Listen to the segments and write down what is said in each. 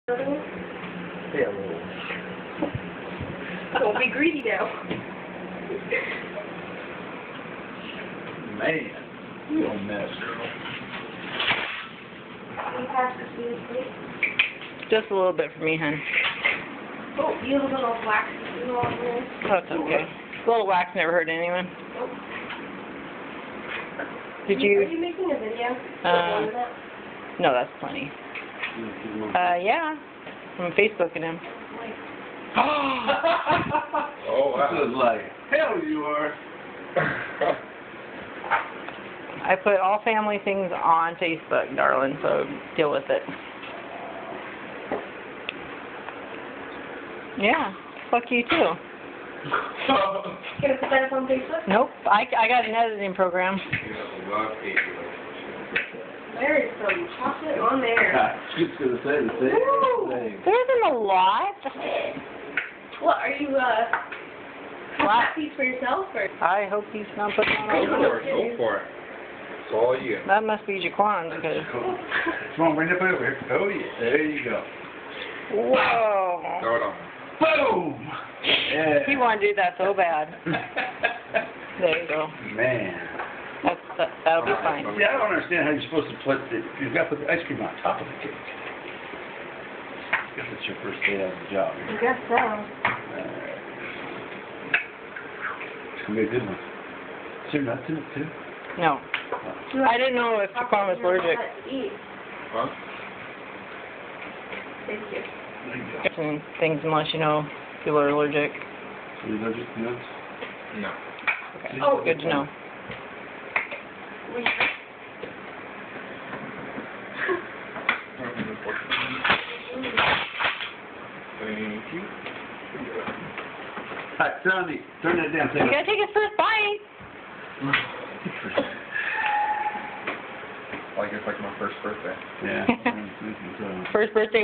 Yeah, a little. Don't be greedy now. Man, you a mess, girl. Can you pass this to me, please? Just a little bit for me, hon. Oh, you have a little wax you on there. That's okay. A little wax never hurt anyone. Nope. Did Are you? you making a video? No, that's plenty. Yeah. I'm Facebooking him. Oh, that was like, hell you are. I put all family things on Facebook, darling, so deal with it. Yeah. Fuck you, too. Gonna put that up on Facebook? Nope. I got an editing program. There is some chocolate on there. She's going to say the same thing. There isn't a lot. What, are you, What? that piece for yourself, or? I hope he's not putting on Go all for it, go for it. It's all you. That must be Jaquan, because... Come on, bring it up over here. Oh, yeah. There you go. Whoa. Throw it on. Boom! Yeah. He wanted to do that so bad. There you go. Man. That'll be fine. See, I don't understand how you're supposed to put the, you've got to put the ice cream on top of the cake. I guess it's your first day out of the job. I guess so. It's going to be a good one. Is there nuts in it, too? No. I didn't know if Jaquan was allergic. Huh? Thank you. And things unless you know people are allergic. Are you allergic to nuts? No. Okay. Oh. Good to know. Thank you. Alright, Sonny, turn that down. You gotta take his first bite. Like it's like my first birthday. Yeah. First birthday.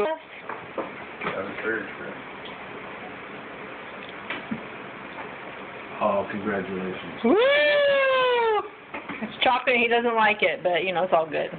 That was very true. Oh, congratulations. Woo! It's chocolate. He doesn't like it, but you know it's all good.